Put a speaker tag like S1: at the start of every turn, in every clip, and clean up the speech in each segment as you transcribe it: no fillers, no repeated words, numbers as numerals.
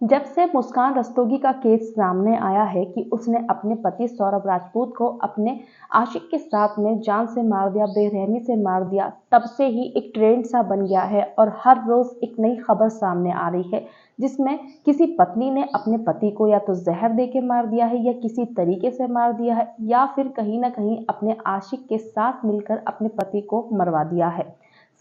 S1: जब से मुस्कान रस्तोगी का केस सामने आया है कि उसने अपने पति सौरभ राजपूत को अपने आशिक के साथ में जान से मार दिया, बेरहमी से मार दिया, तब से ही एक ट्रेंड सा बन गया है और हर रोज एक नई खबर सामने आ रही है जिसमें किसी पत्नी ने अपने पति को या तो जहर दे के मार दिया है या किसी तरीके से मार दिया है या फिर कहीं ना कहीं अपने आशिक के साथ मिलकर अपने पति को मरवा दिया है।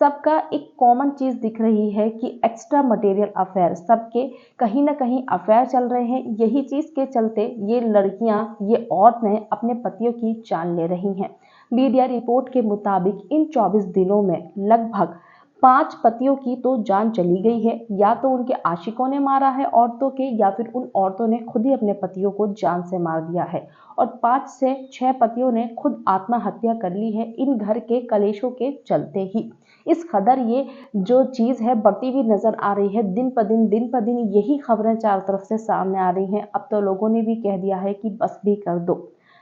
S1: सबका एक कॉमन चीज दिख रही है कि एक्स्ट्रा मटेरियल अफेयर, सबके कहीं ना कहीं अफेयर चल रहे हैं। यही चीज के चलते ये लड़कियां, ये औरतें अपने पतियों की जान ले रही हैं। मीडिया रिपोर्ट के मुताबिक इन 24 दिनों में लगभग 5 पतियों की तो जान चली गई है, या तो उनके आशिकों ने मारा है औरतों के, या फिर उन औरतों ने खुद ही अपने पतियों को जान से मार दिया है और 5 से 6 पतियों ने खुद आत्महत्या कर ली है इन घर के कलेशों के चलते ही। इस कदर ये जो चीज है बढ़ती हुई नजर आ रही है, दिन प दिन यही खबरें चारों तरफ से सामने आ रही हैं। अब तो लोगों ने भी कह दिया है कि बस भी कर दो।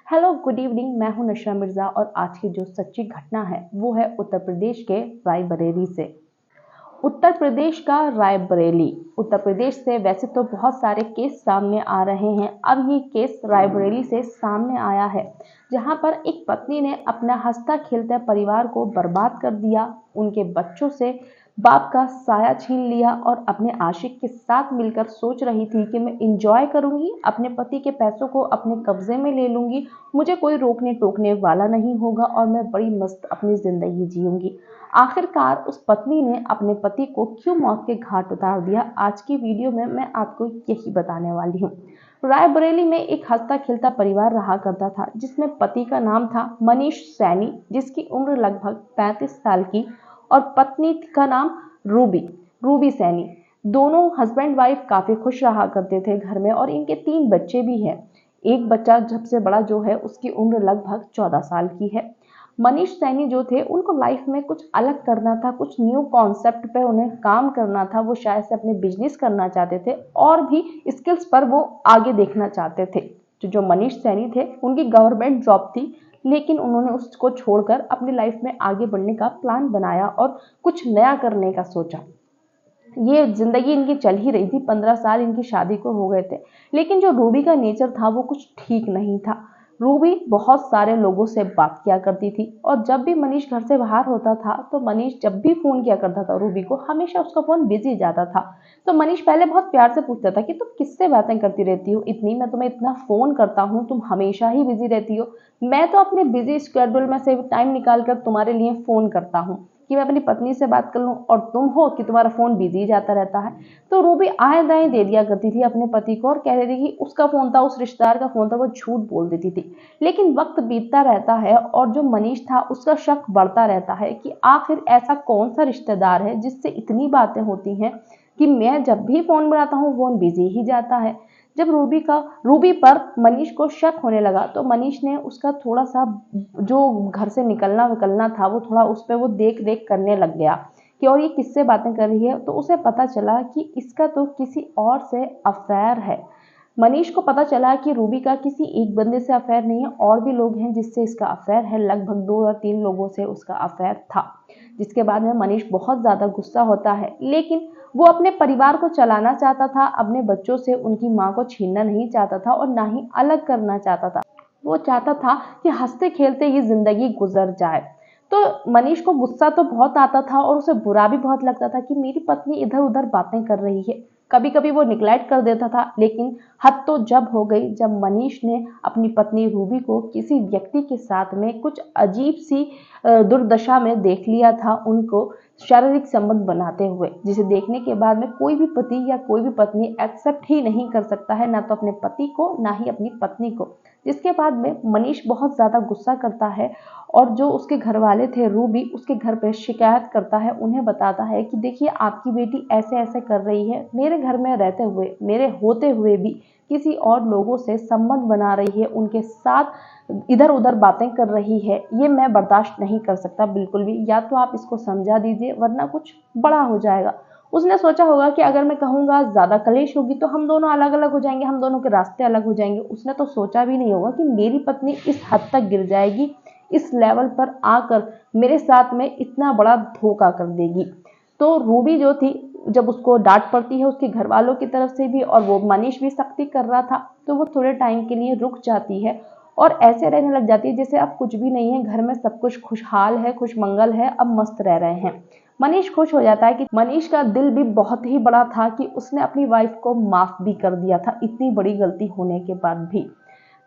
S1: हेलो गुड इवनिंग, मैं हूं नशरा मिर्जा और आज की जो सच्ची घटना है वो है उत्तर प्रदेश के रायबरेली से। उत्तर प्रदेश का रायबरेली। उत्तर प्रदेश से वैसे तो बहुत सारे केस सामने आ रहे हैं, अब ये केस रायबरेली से सामने आया है जहां पर एक पत्नी ने अपना हंसता खेलता परिवार को बर्बाद कर दिया, उनके बच्चों से बाप का साया छीन लिया और अपने आशिक के साथ मिलकर सोच रही थी कि मैं इंजॉय करूंगी, अपने पति के पैसों को अपने कब्जे में ले लूंगी, मुझे कोई रोकने टोकने वाला नहीं होगा और मैं बड़ी मस्त अपनी जिंदगी जीऊंगी। आखिरकार उस पत्नी ने अपने पति को क्यों मौत के घाट उतार दिया, आज की वीडियो में मैं आपको यही बताने वाली हूँ। रायबरेली में एक हंसता खेलता परिवार रहा करता था जिसमें पति का नाम था मनीष सैनी, जिसकी उम्र लगभग 35 साल की, और पत्नी का नाम रूबी रूबी सैनी। दोनों हस्बैंड वाइफ काफी खुश रहा करते थे घर में और इनके 3 बच्चे भी हैं। एक बच्चा सबसे बड़ा जो है उसकी उम्र लगभग 14 साल की है। मनीष सैनी जो थे उनको लाइफ में कुछ अलग करना था, कुछ न्यू कॉन्सेप्ट पे उन्हें काम करना था। वो शायद से अपने बिजनेस करना चाहते थे और भी स्किल्स पर वो आगे देखना चाहते थे। जो मनीष सैनी थे उनकी गवर्नमेंट जॉब थी, लेकिन उन्होंने उसको छोड़कर अपनी लाइफ में आगे बढ़ने का प्लान बनाया और कुछ नया करने का सोचा। ये जिंदगी इनकी चल ही रही थी, 15 साल इनकी शादी को हो गए थे, लेकिन जो रूबी का नेचर था वो कुछ ठीक नहीं था। रूबी बहुत सारे लोगों से बात किया करती थी और जब भी मनीष घर से बाहर होता था तो मनीष जब भी फोन किया करता था रूबी को, हमेशा उसका फोन बिजी जाता था। तो मनीष पहले बहुत प्यार से पूछता था कि तुम किससे बातें करती रहती हो इतनी, मैं तुम्हें इतना फोन करता हूँ, तुम हमेशा ही बिजी रहती हो, मैं तो अपने बिजी शेड्यूल में से टाइम निकाल कर तुम्हारे लिए फोन करता हूँ कि मैं अपनी पत्नी से बात कर लूं, और तुम हो कि तुम्हारा फोन बिजी जाता रहता है। तो रूबी आए दाएं दे दिया करती थी अपने पति को और कह रही थी कि उसका फोन था, उस रिश्तेदार का फोन था, वो झूठ बोल देती थी। लेकिन वक्त बीतता रहता है और जो मनीष था उसका शक बढ़ता रहता है कि आखिर ऐसा कौन सा रिश्तेदार है जिससे इतनी बातें होती हैं कि मैं जब भी फोन बनाता हूँ फोन बिजी ही जाता है। जब रूबी पर मनीष को शक होने लगा तो मनीष ने उसका थोड़ा सा जो घर से निकलना विकलना था वो थोड़ा उस पर वो देख देख करने लग गया कि और ये किससे बातें कर रही है। तो उसे पता चला कि इसका तो किसी और से अफेयर है। मनीष को पता चला कि रूबी का किसी एक बंदे से अफेयर नहीं है, और भी लोग हैं जिससे इसका अफेयर है, लगभग 2 या 3 लोगों से उसका अफेयर था। जिसके बाद में मनीष बहुत ज्यादा गुस्सा होता है, लेकिन वो अपने परिवार को चलाना चाहता था, अपने बच्चों से उनकी माँ को छीनना नहीं चाहता था और ना ही अलग करना चाहता था। वो चाहता था कि हंसते खेलते ये जिंदगी गुजर जाए। तो मनीष को गुस्सा तो बहुत आता था और उसे बुरा भी बहुत लगता था कि मेरी पत्नी इधर उधर बातें कर रही है। कभी कभी वो निग्लेक्ट कर देता था, लेकिन हद तो जब हो गई जब मनीष ने अपनी पत्नी रूबी को किसी व्यक्ति के साथ में कुछ अजीब सी दुर्दशा में देख लिया था, उनको शारीरिक संबंध बनाते हुए, जिसे देखने के बाद में कोई भी पति या कोई भी पत्नी एक्सेप्ट ही नहीं कर सकता है, ना तो अपने पति को ना ही अपनी पत्नी को। जिसके बाद में मनीष बहुत ज्यादा गुस्सा करता है और जो उसके घर वाले थे रूबी, उसके घर पे शिकायत करता है, उन्हें बताता है कि देखिए आपकी बेटी ऐसे ऐसे कर रही है, मेरे घर में रहते हुए, मेरे होते हुए भी किसी और लोगों से संबंध बना रही है, उनके साथ इधर उधर बातें कर रही है, ये मैं बर्दाश्त नहीं कर सकता बिल्कुल भी, या तो आप इसको समझा दीजिए वरना कुछ बड़ा हो जाएगा। उसने सोचा होगा कि अगर मैं कहूंगा ज्यादा कलेश होगी तो हम दोनों अलग अलग हो जाएंगे, हम दोनों के रास्ते अलग हो जाएंगे। उसने तो सोचा भी नहीं होगा कि मेरी पत्नी इस हद तक गिर जाएगी, इस लेवल पर आकर मेरे साथ में इतना बड़ा धोखा कर देगी। तो रूबी जो थी जब उसको डांट पड़ती है उसके घर वालों की तरफ से भी और वो मनीष भी सख्ती कर रहा था, तो वो थोड़े टाइम के लिए रुक जाती है और ऐसे रहने लग जाती है जैसे अब कुछ भी नहीं है, घर में सब कुछ खुशहाल है, खुशमंगल है, अब मस्त रह रहे हैं। मनीष खुश हो जाता है कि मनीष का दिल भी बहुत ही बड़ा था कि उसने अपनी वाइफ को माफ भी कर दिया था इतनी बड़ी गलती होने के बाद भी,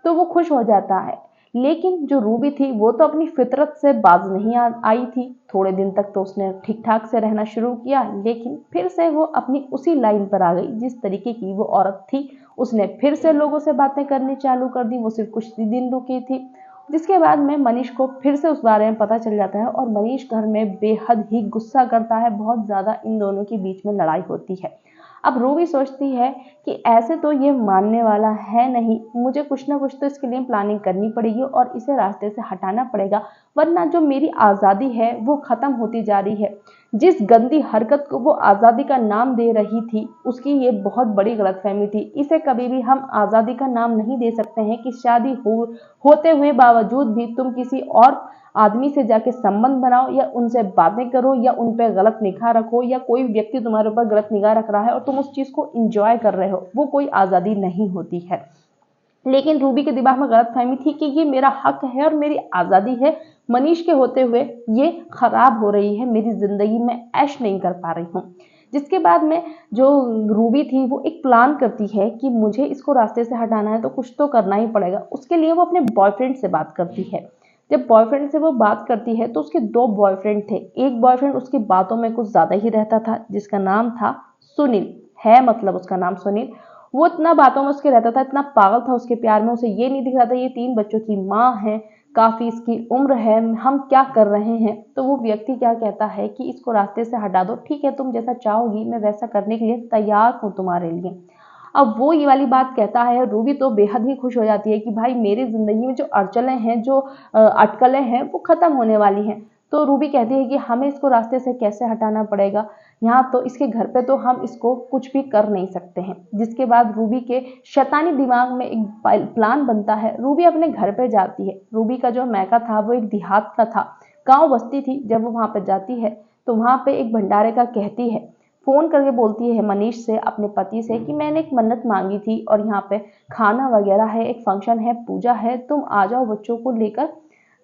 S1: तो वो खुश हो जाता है। लेकिन जो रूबी थी वो तो अपनी फितरत से बाज नहीं आई थी। थोड़े दिन तक तो उसने ठीक ठाक से रहना शुरू किया, लेकिन फिर से वो अपनी उसी लाइन पर आ गई जिस तरीके की वो औरत थी। उसने फिर से लोगों से बातें करनी चालू कर दी, वो सिर्फ कुछ ही दिन रुकी थी, जिसके बाद में मनीष को फिर से उस बारे में पता चल जाता है और मनीष घर में बेहद ही गुस्सा करता है। बहुत ज्यादा इन दोनों के बीच में लड़ाई होती है। अब रूबी सोचती है कि ऐसे तो ये मानने वाला है नहीं, मुझे कुछ ना कुछ तो इसके लिए प्लानिंग करनी पड़ेगी और इसे रास्ते से हटाना पड़ेगा, वरना जो मेरी आज़ादी है वो ख़त्म होती जा रही है। जिस गंदी हरकत को वो आज़ादी का नाम दे रही थी उसकी ये बहुत बड़ी गलतफहमी थी। इसे कभी भी हम आज़ादी का नाम नहीं दे सकते हैं कि शादी होते हुए बावजूद भी तुम किसी और आदमी से जाके संबंध बनाओ या उनसे बातें करो या उन पर गलत निगाह रखो या कोई व्यक्ति तुम्हारे ऊपर गलत निगाह रख रहा है और तुम उस चीज को इंजॉय कर रहे हो, वो कोई आजादी नहीं होती है। लेकिन रूबी के दिमाग में गलतफहमी थी कि ये मेरा हक है और मेरी आजादी है, मनीष के होते हुए ये खराब हो रही है, मेरी जिंदगी में ऐश नहीं कर पा रही हूँ। जिसके बाद में जो रूबी थी वो एक प्लान करती है कि मुझे इसको रास्ते से हटाना है तो कुछ तो करना ही पड़ेगा। उसके लिए वो अपने बॉयफ्रेंड से बात करती है। जब बॉयफ्रेंड से वो बात करती है तो उसके दो बॉयफ्रेंड थे। एक बॉयफ्रेंड उसकी बातों में कुछ ज्यादा ही रहता था जिसका नाम था सुनील, है मतलब उसका नाम सुनील। वो इतना बातों में उसके रहता था, इतना पागल था उसके प्यार में, उसे ये नहीं दिख रहा था ये 3 बच्चों की माँ है, काफी इसकी उम्र है, हम क्या कर रहे हैं। तो वो व्यक्ति क्या कहता है कि इसको रास्ते से हटा दो, ठीक है तुम जैसा चाहोगी मैं वैसा करने के लिए तैयार हूँ तुम्हारे लिए। अब वो ये वाली बात कहता है, रूबी तो बेहद ही खुश हो जाती है कि भाई मेरी जिंदगी में जो अड़चने हैं, जो अटकलें हैं वो खत्म होने वाली हैं। तो रूबी कहती है कि हमें इसको रास्ते से कैसे हटाना पड़ेगा, यहाँ तो इसके घर पे तो हम इसको कुछ भी कर नहीं सकते हैं। जिसके बाद रूबी के शैतानी दिमाग में एक प्लान बनता है। रूबी अपने घर पे जाती है। रूबी का जो मैका था वो एक देहात का था, गांव बस्ती थी। जब वो वहां पे जाती है तो वहां पे एक भंडारे का कहती है, फोन करके बोलती है मनीष से, अपने पति से, कि मैंने एक मन्नत मांगी थी और यहाँ पे खाना वगैरह है, एक फंक्शन है, पूजा है, तुम आ जाओ बच्चों को लेकर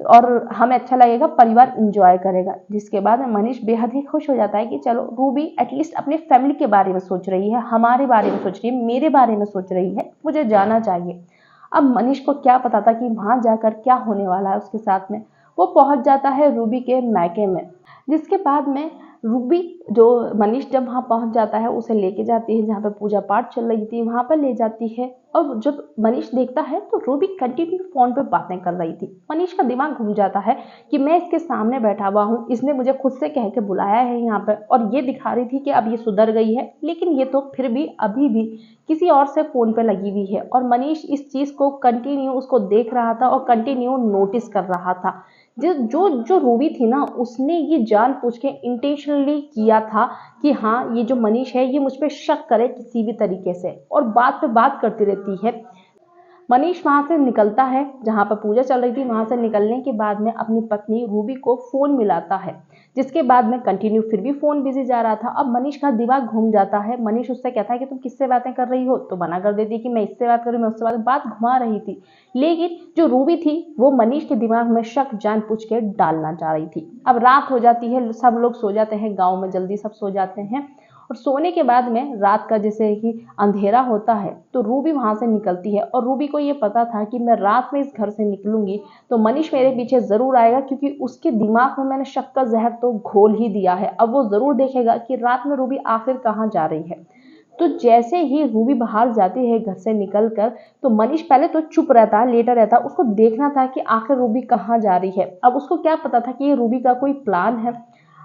S1: और हमें अच्छा लगेगा, परिवार इंजॉय करेगा। जिसके बाद मनीष बेहद ही खुश हो जाता है कि चलो रूबी एटलीस्ट अपने फैमिली के बारे में सोच रही है, हमारे बारे में सोच रही है, मेरे बारे में सोच रही है, मुझे जाना चाहिए। अब मनीष को क्या पता था कि वहां जाकर क्या होने वाला है उसके साथ में। वो पहुंच जाता है रूबी के मैके में। जिसके बाद में रूबी, जो मनीष जब वहां पहुंच जाता है उसे लेके जाती है जहाँ पे पूजा पाठ चल रही थी, वहां पर ले जाती है। और जब मनीष देखता है तो रूबी कंटिन्यू फोन पे बातें कर रही थी। मनीष का दिमाग घूम जाता है कि मैं इसके सामने बैठा हुआ हूँ, इसने मुझे खुद से कह के बुलाया है यहाँ पे और ये दिखा रही थी कि अब ये सुधर गई है, लेकिन ये तो फिर भी अभी भी किसी और से फोन पे लगी हुई है। और मनीष इस चीज को कंटिन्यू उसको देख रहा था और कंटिन्यू नोटिस कर रहा था। जो जो जो रूबी थी ना, उसने ये जानबूझ के इंटेंशनली किया था कि हाँ ये जो मनीष है ये मुझ पे शक करे किसी भी तरीके से और बात पे बात करती रहती है। मनीष वहां से निकलता है, जहां पर पूजा चल रही थी वहां से निकलने के बाद में अपनी पत्नी रूबी को फोन मिलाता है। जिसके बाद में कंटिन्यू फिर भी फोन बिजी जा रहा था। अब मनीष का दिमाग घूम जाता है। मनीष उससे कहता है कि तुम किससे बातें कर रही हो, तो मना कर देती कि मैं इससे बात कर रही हूँ, मैं उससे बात घुमा रही थी। लेकिन जो रूबी थी वो मनीष के दिमाग में शक जानबूझ के डालना चाह रही थी। अब रात हो जाती है, सब लोग सो जाते हैं, गाँव में जल्दी सब सो जाते हैं और सोने के बाद में रात का जैसे कि अंधेरा होता है तो रूबी वहां से निकलती है। और रूबी को ये पता था कि मैं रात में इस घर से निकलूंगी तो मनीष मेरे पीछे जरूर आएगा, क्योंकि उसके दिमाग में मैंने शक का जहर तो घोल ही दिया है। अब वो जरूर देखेगा कि रात में रूबी आखिर कहाँ जा रही है। तो जैसे ही रूबी बाहर जाती है घर से निकलकर, तो मनीष पहले तो चुप रहता है, लेटा रहता है। उसको देखना था कि आखिर रूबी कहाँ जा रही है। अब उसको क्या पता था कि ये रूबी का कोई प्लान है।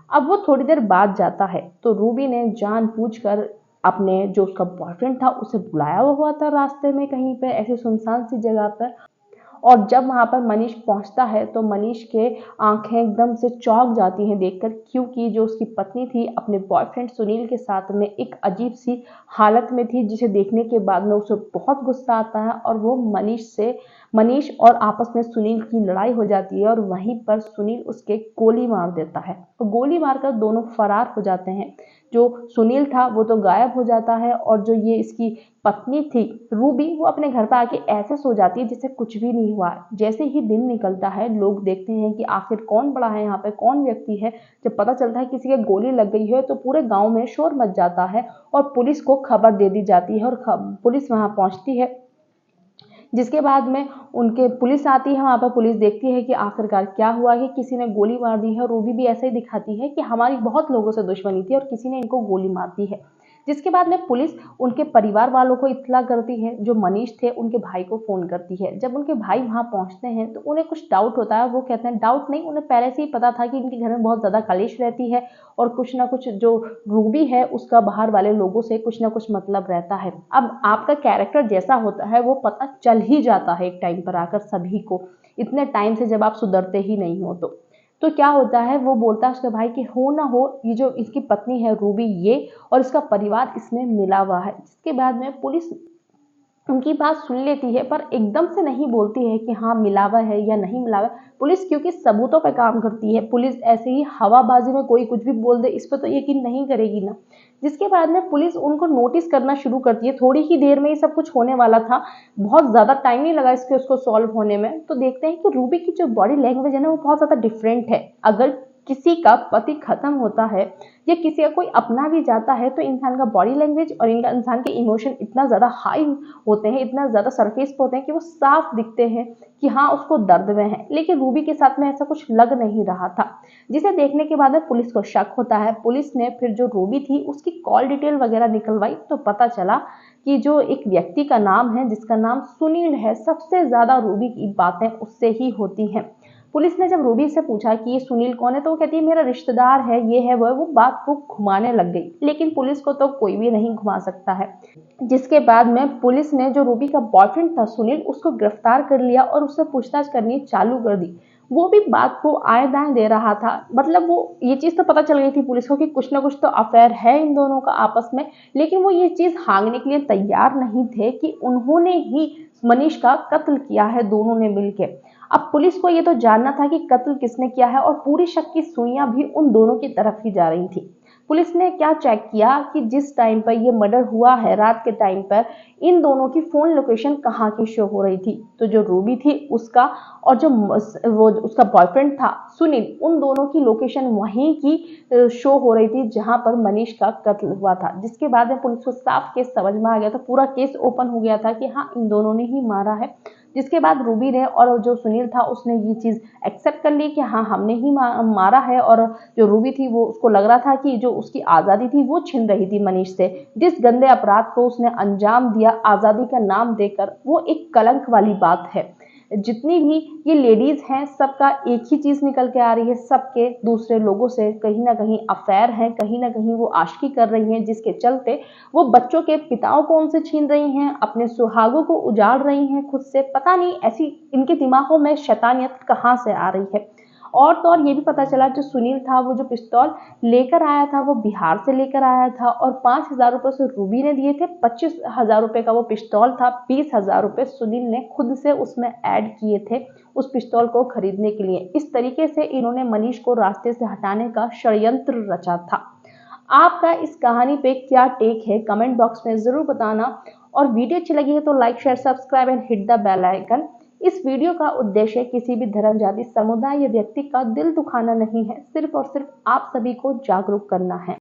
S1: अब वो थोड़ी देर बाद जाता है तो रूबी ने जानबूझकर अपने जो उसका बॉयफ्रेंड था उसे बुलाया हुआ था रास्ते में कहीं पे ऐसी सुनसान सी जगह पर। और जब वहां पर मनीष पहुंचता है तो मनीष के आंखें एकदम से चौंक जाती हैं देखकर, क्योंकि जो उसकी पत्नी थी अपने बॉयफ्रेंड सुनील के साथ में एक अजीब सी हालत में थी, जिसे देखने के बाद में उसे बहुत गुस्सा आता है और वो मनीष से मनीष और आपस में सुनील की लड़ाई हो जाती है और वहीं पर सुनील उसके गोली मार देता है और गोली मारकर दोनों फरार हो जाते हैं। जो सुनील था वो तो गायब हो जाता है और जो ये इसकी पत्नी थी रूबी, वो अपने घर पर आके ऐसे सो जाती है जैसे कुछ भी नहीं हुआ। जैसे ही दिन निकलता है लोग देखते हैं कि आखिर कौन बड़ा है, यहाँ पे कौन व्यक्ति है। जब पता चलता है किसी के गोली लग गई है तो पूरे गांव में शोर मच जाता है और पुलिस को खबर दे दी जाती है और पुलिस वहां पहुंचती है। जिसके बाद में उनके पुलिस आती है, वहां पर पुलिस देखती है कि आखिरकार क्या हुआ है, किसी ने गोली मार दी है। रूबी भी ऐसे ही दिखाती है कि हमारी बहुत लोगों से दुश्मनी थी और किसी ने इनको गोली मार दी है। जिसके बाद में पुलिस उनके परिवार वालों को इत्तला करती है। जो मनीष थे उनके भाई को फोन करती है। जब उनके भाई वहां पहुंचते हैं तो उन्हें कुछ डाउट होता है। वो कहते हैं डाउट नहीं, उन्हें पहले से ही पता था कि इनके घर में बहुत ज्यादा कलेश रहती है और कुछ ना कुछ जो रूबी है उसका बाहर वाले लोगों से कुछ ना कुछ मतलब रहता है। अब आपका कैरेक्टर जैसा होता है वो पता चल ही जाता है एक टाइम पर आकर सभी को, इतने टाइम से जब आप सुधरते ही नहीं हो तो क्या होता है, वो बोलता है उसके भाई कि हो ना हो ये जो इसकी पत्नी है रूबी ये और इसका परिवार इसमें मिला हुआ है। जिसके बाद में पुलिस उनकी बात सुन लेती है पर एकदम से नहीं बोलती है कि हाँ मिलावा है या नहीं मिलावा है। पुलिस क्योंकि सबूतों पर काम करती है, पुलिस ऐसे ही हवाबाजी में कोई कुछ भी बोल दे इस पर तो यकीन नहीं करेगी ना। जिसके बाद में पुलिस उनको नोटिस करना शुरू करती है। थोड़ी ही देर में ये सब कुछ होने वाला था, बहुत ज्यादा टाइम नहीं लगा उसको सॉल्व होने में। तो देखते हैं कि रूबी की जो बॉडी लैंग्वेज है ना वो बहुत ज्यादा डिफरेंट है। अगर किसी का पति खत्म होता है या किसी का कोई अपना भी जाता है तो इंसान का बॉडी लैंग्वेज और इंसान के इमोशन इतना ज्यादा हाई होते हैं, इतना ज्यादा सरफेस पे होते हैं कि वो साफ दिखते हैं कि हाँ उसको दर्द में है। लेकिन रूबी के साथ में ऐसा कुछ लग नहीं रहा था, जिसे देखने के बाद पुलिस को शक होता है। पुलिस ने फिर जो रूबी थी उसकी कॉल डिटेल वगैरह निकलवाई तो पता चला कि जो एक व्यक्ति का नाम है जिसका नाम सुनील है, सबसे ज्यादा रूबी की बातें उससे ही होती हैं। पुलिस ने जब रूबी से पूछा कि ये सुनील कौन है तो वो कहती है मेरा रिश्तेदार है, ये है वो बात को घुमाने लग गई। लेकिन पुलिस को तो कोई भी नहीं घुमा सकता है। जिसके बाद में पुलिस ने जो रूबी का बॉयफ्रेंड था सुनील उसको गिरफ्तार कर लिया और उससे पूछताछ करनी चालू कर दी। वो भी बात को आए दाएं दे रहा था, मतलब वो ये चीज तो पता चल गई थी पुलिस को कि कुछ ना कुछ तो अफेयर है इन दोनों का आपस में। लेकिन वो ये चीज भागने के लिए तैयार नहीं थे कि उन्होंने ही मनीष का कत्ल किया है दोनों ने मिलकर। अब पुलिस को ये तो जानना था कि कत्ल किसने किया है और पूरी शक की सुइयां भी उन दोनों की तरफ ही जा रही थी। पुलिस ने क्या चेक किया कि जिस टाइम पर ये मर्डर हुआ है रात के टाइम पर इन दोनों की फोन लोकेशन कहाँ की शो हो रही थी। तो जो रूबी थी उसका और जो वो उसका बॉयफ्रेंड था सुनील, उन दोनों की लोकेशन वहीं की शो हो रही थी जहां पर मनीष का कत्ल हुआ था। जिसके बाद में पुलिस को साफ केस समझ में आ गया था, पूरा केस ओपन हो गया था कि हाँ इन दोनों ने ही मारा है। जिसके बाद रूबी ने और जो सुनील था उसने ये चीज एक्सेप्ट कर ली कि हाँ हमने ही मारा है। और जो रूबी थी वो उसको लग रहा था कि जो उसकी आजादी थी वो छिन रही थी मनीष से। जिस गंदे अपराध को उसने अंजाम दिया आजादी का नाम देकर, वो एक कलंक वाली बात है। जितनी भी ये लेडीज हैं सबका एक ही चीज निकल के आ रही है, सबके दूसरे लोगों से कहीं ना कहीं अफेयर है, कहीं ना कहीं वो आशिकी कर रही हैं, जिसके चलते वो बच्चों के पिताओं को उनसे छीन रही हैं, अपने सुहागों को उजाड़ रही हैं खुद से। पता नहीं ऐसी इनके दिमागों में शैतानियत कहाँ से आ रही है। और तो और ये भी पता चला जो सुनील था वो जो पिस्तौल लेकर आया था वो बिहार से लेकर आया था और 5,000 रुपए से रूबी ने दिए थे। 25,000 रुपए का वो पिस्तौल था, 20,000 रुपए सुनील ने खुद से उसमें ऐड किए थे उस पिस्तौल को खरीदने के लिए। इस तरीके से इन्होंने मनीष को रास्ते से हटाने का षड्यंत्र रचा था। आपका इस कहानी पे क्या टेक है कमेंट बॉक्स में जरूर बताना। और वीडियो अच्छी लगी है तो like share subscribe and hit the bell icon. इस वीडियो का उद्देश्य किसी भी धर्म जाति समुदाय या व्यक्ति का दिल दुखाना नहीं है, सिर्फ और सिर्फ आप सभी को जागरूक करना है।